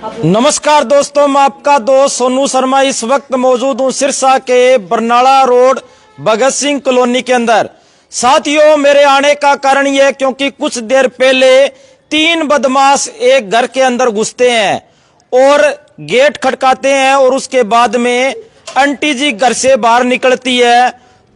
नमस्कार दोस्तों, मैं आपका दोस्त सोनू शर्मा इस वक्त मौजूद हूं सिरसा के बरनाला रोड भगत सिंह कॉलोनी के अंदर। साथियों, मेरे आने का कारण यह क्योंकि कुछ देर पहले 3 बदमाश एक घर के अंदर घुसते हैं और गेट खटकाते हैं और उसके बाद में आंटी जी घर से बाहर निकलती है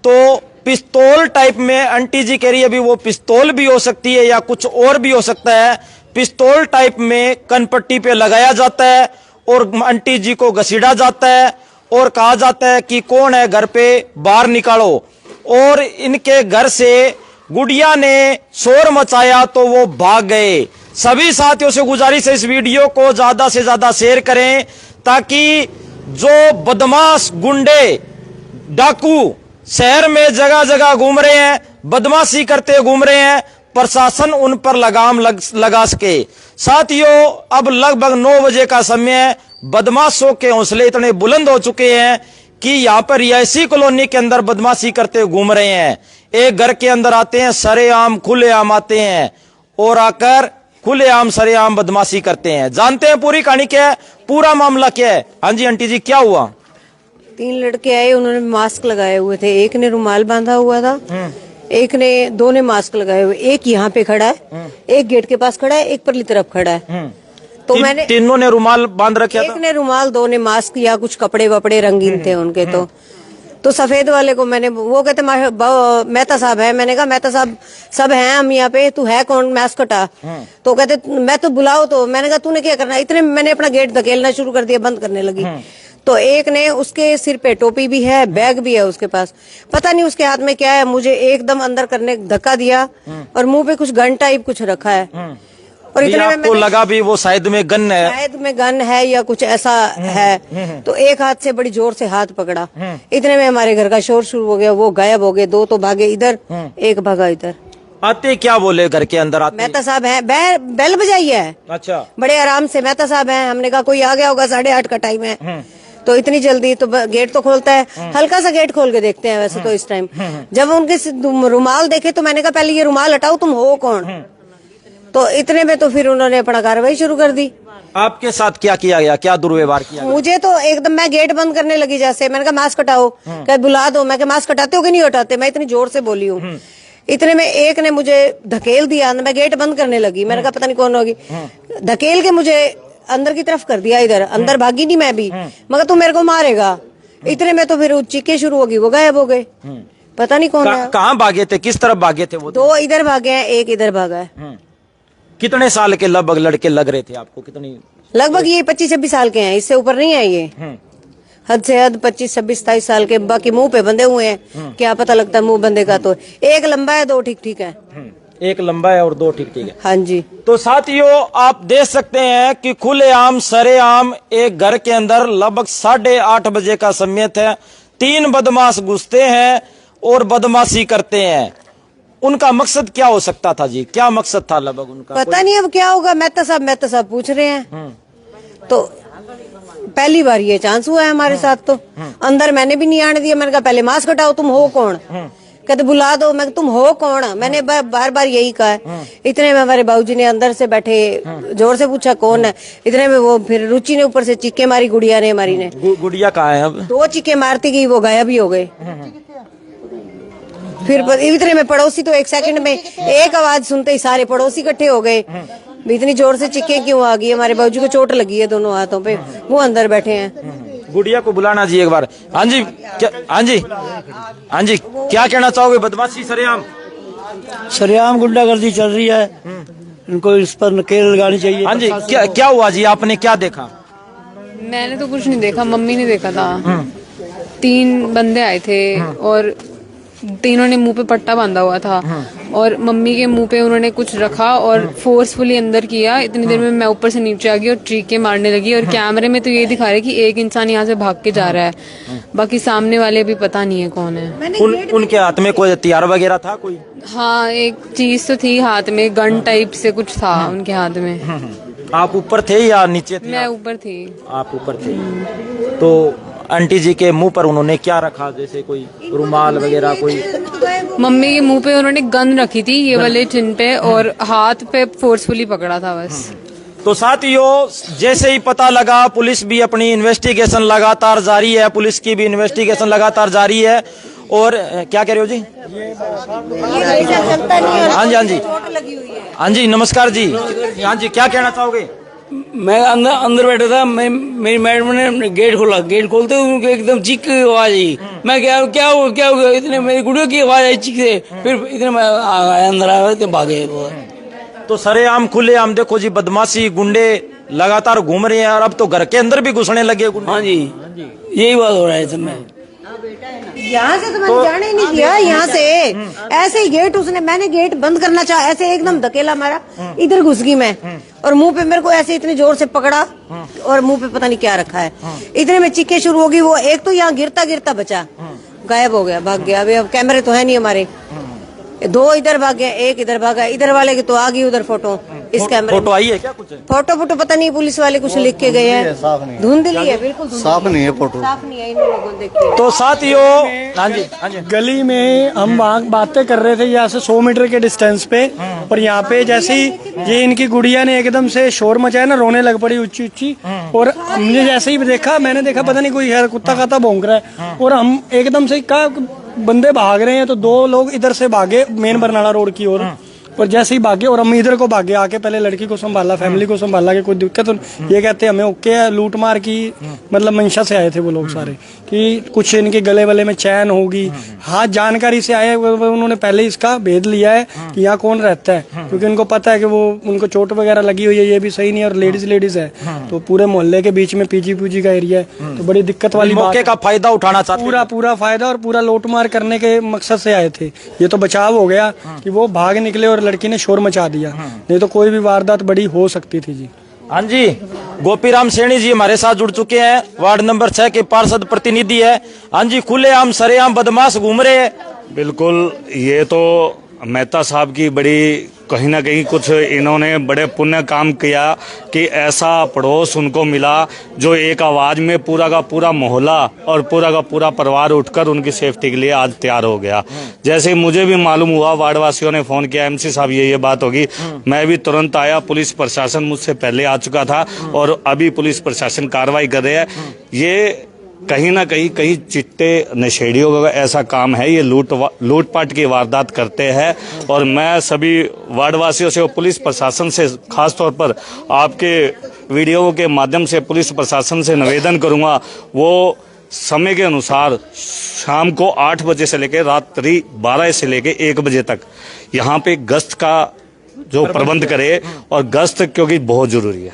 तो पिस्तौल टाइप में, आंटी जी कह रही है अभी वो पिस्तौल भी हो सकती है या कुछ और भी हो सकता है, पिस्तौल टाइप में कनपट्टी पे लगाया जाता है और आंटी जी को घसीटा जाता है और कहा जाता है कि कौन है घर पे, बाहर निकालो। और इनके घर से गुड़िया ने शोर मचाया तो वो भाग गए। सभी साथियों से गुजारिश है इस वीडियो को ज्यादा से ज्यादा शेयर करें ताकि जो बदमाश गुंडे डाकू शहर में जगह जगह घूम रहे हैं, बदमाशी करते घूम रहे हैं, प्रशासन उन पर लगाम लगा सके। साथियों, अब लगभग 9 बजे का समय है। बदमाशों के हौसले इतने बुलंद हो चुके हैं कि यहाँ पर रिहायशी कॉलोनी के अंदर बदमाशी करते घूम रहे हैं। एक घर के अंदर आते हैं, सरेआम खुलेआम आते हैं और आकर खुलेआम सरेआम बदमाशी करते हैं। जानते हैं पूरी कहानी क्या है, पूरा मामला क्या है। हाँ जी आंटी जी, क्या हुआ? 3 लड़के आए, उन्होंने मास्क लगाए हुए थे। एक ने रुमाल बांधा हुआ था, दो ने मास्क लगाए हुए। एक यहाँ पे खड़ा है, एक गेट के पास खड़ा है, एक परली तरफ खड़ा है। तो मैंने तीनों ने रुमाल बांध रखा था। एक ने रुमाल, 2 ने मास्क या कुछ कपड़े वपड़े रंगीन थे उनके। तो सफेद वाले को मैंने, वो कहते मेहता साहब है। मैंने कहा मेहता साहब सब हैं हम यहाँ पे, तू है कौन, मास्क हटा। तो कहते मैं तो बुलाओ। तो मैंने कहा तूने क्या करना। इतने मैंने अपना गेट धकेलना शुरू कर दिया, बंद करने लगी। तो एक ने, उसके सिर पे टोपी भी है, बैग भी है उसके पास, पता नहीं उसके हाथ में क्या है। मुझे एकदम अंदर करने धक्का दिया और मुंह पे कुछ गन टाइप कुछ रखा है। और इतने में आपको लगा भी वो शायद में गन है, शायद में गन है या कुछ ऐसा है। तो एक हाथ से बड़ी जोर से हाथ पकड़ा। इतने में हमारे घर का शोर शुरू हो गया, वो गायब हो गए। 2 तो भागे इधर, एक भागा इधर। आते क्या बोले घर के अंदर आते? मेहता साहब है, बेल बजाई है। अच्छा, बड़े आराम से मेहता साहब है। हमने कहा कोई आ गया होगा, 8:30 का टाइम है। तो इतनी जल्दी तो गेट तो खोलता है, हल्का सा गेट खोल के देखते हैं वैसे तो इस टाइम। जब उनके रुमाल देखे तो मैंने कहा पहले ये रुमाल हटाओ, तुम हो कौन। तो इतने में तो फिर उन्होंने अपना कार्रवाई शुरू कर दी। आपके साथ क्या किया गया, क्या दुर्व्यवहार किया गया? मुझे तो एकदम, मैं गेट बंद करने लगी जैसे। मैंने कहा मास्क हटाओ, क्या बुला दो। मैं मास्क हटाते हो कि नहीं हटाते, मैं इतनी जोर से बोली हूँ। इतने में एक ने मुझे धकेल दिया, मैं गेट बंद करने लगी। मैंने कहा पता नहीं कौन होगी, धकेल के मुझे अंदर की तरफ कर दिया। इधर अंदर भागी नहीं मैं भी, मगर तू मेरे को मारेगा। इतने में तो फिर चीखें शुरू होगी, वो गायब हो गए। पता नहीं कौन है। कहाँ भागे थे, किस तरफ भागे थे वो? 2 इधर भागे हैं, एक इधर भागा है। कितने साल के लगभग लड़के लग रहे थे आपको? कितनी? लगभग ये 25-26 साल के हैं, इससे ऊपर नहीं है ये। हद से हद 25-26-27 साल के। बाकी मुंह पे बंधे हुए हैं, क्या पता लगता है मुंह बंधे का। तो एक लंबा है, 2 ठीक ठीक है। एक लंबा है और 2 ठीक ठीक है। हाँ जी। तो साथियों, आप देख सकते हैं कि खुलेआम सरेआम एक घर के अंदर लगभग 8:30 बजे का समय है। 3 बदमाश घुसते हैं और बदमाशी करते हैं। उनका मकसद क्या हो सकता था जी? क्या मकसद था लगभग उनका? पता नहीं अब क्या होगा। मेहता साहब पूछ रहे हैं। तो पहली बार ये चांस हुआ है हमारे साथ। तो अंदर मैंने भी नहीं आने दिया। मैंने कहा पहले मास्क हटाओ, तुम हो कौन। कहते बुला दो। मैं तुम हो कौन। मैंने बार बार यही कहा है। इतने में हमारे बाबूजी ने अंदर से बैठे जोर से पूछा कौन है। इतने में वो फिर रुचि ने ऊपर से चीखे मारी, गुड़िया ने हमारी ने। गुड़िया कहाँ है अब? 2 चीखे मारती गई, वो गायब ही हो गए। फिर इतने में पड़ोसी तो 1 सेकंड में एक आवाज सुनते ही सारे पड़ोसी इकट्ठे हो गए। इतनी जोर से चीखें क्यों आ गई। हमारे बाबूजी को चोट लगी है दोनों हाथों पे, वो अंदर बैठे हैं। गुड़िया को बुलाना जी एक बार। हाँ जी, हाँ जी, हाँ जी, क्या कहना चाहोगे? बदमाशी सरेआम गुंडागर्दी चल रही है, इनको इस पर नकेल लगानी चाहिए। हाँ जी, क्या हुआ जी? आपने क्या देखा? मैंने तो कुछ नहीं देखा, मम्मी ने देखा था। 3 बंदे आए थे और तीनों ने मुंह पे पट्टा बांधा हुआ था और मम्मी के मुंह पे उन्होंने कुछ रखा और फोर्सफुली अंदर किया। इतनी देर में मैं ऊपर से नीचे आ गई और चीखे मारने लगी। और कैमरे में तो ये दिखा रहे कि एक इंसान यहाँ से भाग के जा रहा है, बाकी सामने वाले भी पता नहीं है कौन है। उनके हाथ में कोई हथियार वगैरह था कोई? हाँ, एक चीज तो थी हाथ में, गन टाइप से कुछ था उनके हाथ में। आप ऊपर थे या नीचे थे? मैं ऊपर थी। आप ऊपर थे। तो आंटी जी के मुंह पर उन्होंने क्या रखा, जैसे कोई रुमाल वगैरह? कोई मम्मी के मुंह पे उन्होंने गन रखी थी, ये वाले चिन पे, और हाथ पे फोर्सफुली पकड़ा था बस। तो साथियों, जैसे ही पता लगा, पुलिस भी अपनी इन्वेस्टिगेशन लगातार जारी है, पुलिस की भी इन्वेस्टिगेशन लगातार जारी है। और क्या कह रहे हो जी? चलता नहीं है। हाँ जी, हाँ जी, हाँ जी, नमस्कार जी। हाँ जी, क्या कहना चाहोगे? मैं अंदर बैठा था, मेरी मैडम ने गेट खोला, गेट खोलते हुए उनको एकदम चीख की आवाज आई। मैं क्या हो गया, इतने मेरी गुड़िया की आवाज आई चीख से, फिर इतने मैं अंदर आया तो भागे। तो सरेआम खुलेआम देखो जी, बदमाशी गुंडे लगातार घूम रहे हैं और अब तो घर के अंदर भी घुसने लगे गुंडे। हाँ जी, यही बात हो रहा है सब में। यहाँ से तो मैंने जाने ही नहीं किया, यहाँ से ऐसे ही गेट मैंने गेट बंद करना चाहा, ऐसे एकदम धकेला मारा, इधर घुस गई मैं, और मुंह पे मेरे को ऐसे इतने जोर से पकड़ा और मुंह पे पता नहीं क्या रखा है। इतने में चीखें शुरू हो गई। वो एक तो यहाँ गिरता गिरता बचा, गायब हो गया, भाग गया। अभी अब कैमरे तो है नहीं हमारे, दो इधर भाग गए, एक इधर भागा। इधर वाले की तो आ गई उधर फोटो, इस कैमरे फोटो आई है क्या? कुछ फोटो पता नहीं, पुलिस वाले कुछ लिख के गए हैं, धुंधली है, बिल्कुल साफ नहीं है फोटो, साफ नहीं है इन लोगों ने देखी। तो साथियों, हाँ जी, हाँ जी, गली में हम वहाँ बातें कर रहे थे यहाँ से 100 मीटर के डिस्टेंस पे, और यहाँ पे जैसे ही ये इनकी गुड़िया ने एकदम से शोर मचाया ना, रोने लग पड़ी ऊंची ऊंची। और हमने जैसे ही देखा, मैंने देखा पता नहीं कोई है, कुत्ता काता भौंक रहा है, और हम एकदम से कहा बंदे भाग रहे हैं, तो दो लोग इधर से भागे मेन बरनाला रोड की ओर, और जैसे ही भागे और हम इधर को भागे आके, पहले लड़की को संभाला, फैमिली को संभाला कि कोई दिक्कत। तो ये कहते हमें ओके है, लूट मार की मतलब मंशा से आए थे वो लोग सारे, कि कुछ इनके गले वले में चैन होगी। हाँ, जानकारी से आए, उन्होंने पहले इसका भेद लिया है कि यहाँ कौन रहता है, क्योंकि उनको पता है कि वो उनको चोट वगैरह लगी हुई है, ये भी सही नहीं है, और लेडीज है, तो पूरे मोहल्ले के बीच में पीजी का एरिया है, तो बड़ी दिक्कत वाली मौके का फायदा उठाना चाहते हैं। पूरा फायदा और पूरा लूटमार करने के मकसद से आए थे। ये तो बचाव हो गया कि वो भाग निकले और लड़की ने शोर मचा दिया, नहीं तो कोई भी वारदात बड़ी हो सकती थी जी। हाँ जी, गोपीराम सैनी जी हमारे साथ जुड़ चुके हैं, वार्ड नंबर 6 के पार्षद प्रतिनिधि है। हाँ जी, खुलेआम सरेआम बदमाश घूम रहे हैं। बिल्कुल, ये तो मेहता साहब की बड़ी कहीं ना कहीं कुछ इन्होंने बड़े पुण्य काम किया कि ऐसा पड़ोस उनको मिला जो एक आवाज में पूरा का पूरा मोहल्ला और पूरा का पूरा परिवार उठकर उनकी सेफ्टी के लिए आज तैयार हो गया। जैसे मुझे भी मालूम हुआ, वार्ड वासियों ने फोन किया, MC साहब ये बात होगी, मैं भी तुरंत आया। पुलिस प्रशासन मुझसे पहले आ चुका था और अभी पुलिस प्रशासन कार्रवाई कर रहे हैं। ये कहीं ना कहीं चिट्टे नशेड़ियों का ऐसा काम है, ये लूटपाट की वारदात करते हैं। और मैं सभी वार्डवासियों से और पुलिस प्रशासन से, खास तौर पर आपके वीडियो के माध्यम से पुलिस प्रशासन से निवेदन करूंगा, वो समय के अनुसार शाम को 8 बजे से लेकर रात्रि 12 से लेकर 1 बजे तक यहाँ पे गश्त का जो प्रबंध करे, और गश्त क्योंकि बहुत जरूरी है,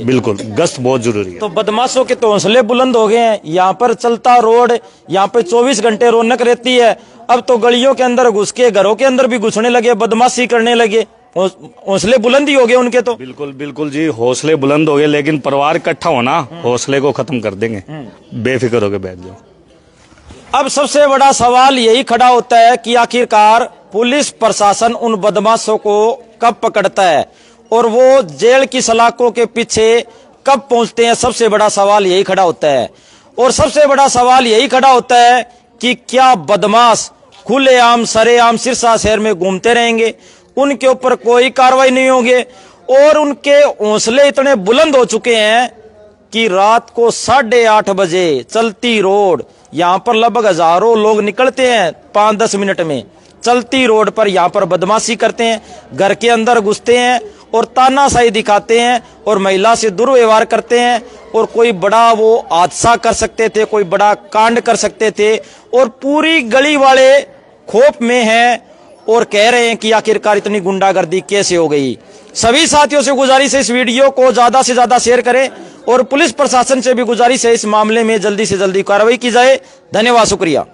बिल्कुल गश्त बहुत जरूरी है। तो बदमाशों के तो हौसले बुलंद हो गए हैं। यहाँ पर चलता रोड, यहाँ पे 24 घंटे रौनक रहती है। अब तो गलियों के अंदर घुस के घरों के अंदर भी घुसने लगे, बदमाशी करने लगे, हौसले बुलंद ही हो गए उनके तो। बिल्कुल जी, हौसले बुलंद हो गए, लेकिन परिवार इकट्ठा होना हौसले को खत्म कर देंगे। बेफिक्र होकर बैठ जाओ। अब सबसे बड़ा सवाल यही खड़ा होता है कि आखिरकार पुलिस प्रशासन उन बदमाशों को कब पकड़ता है और वो जेल की सलाखों के पीछे कब पहुंचते हैं। सबसे बड़ा सवाल यही खड़ा होता है। और सबसे बड़ा सवाल यही खड़ा होता है कि क्या बदमाश खुलेआम सरेआम सिरसा शहर में घूमते रहेंगे, उनके ऊपर कोई कार्रवाई नहीं होगी। और उनके हौसले इतने बुलंद हो चुके हैं कि रात को 8:30 बजे चलती रोड, यहाँ पर लगभग हजारों लोग निकलते हैं 5-10 मिनट में। चलती रोड पर यहाँ पर बदमाशी करते हैं, घर के अंदर घुसते हैं और तानाशाही दिखाते हैं और महिला से दुर्व्यवहार करते हैं। और कोई बड़ा वो हादसा कर सकते थे, कोई बड़ा कांड कर सकते थे। और पूरी गली वाले खौफ में हैं और कह रहे हैं कि आखिरकार इतनी गुंडागर्दी कैसे हो गई। सभी साथियों से गुजारिश है इस वीडियो को ज्यादा से ज्यादा शेयर करें और पुलिस प्रशासन से भी गुजारिश है इस मामले में जल्दी से जल्दी कार्रवाई की जाए। धन्यवाद, शुक्रिया।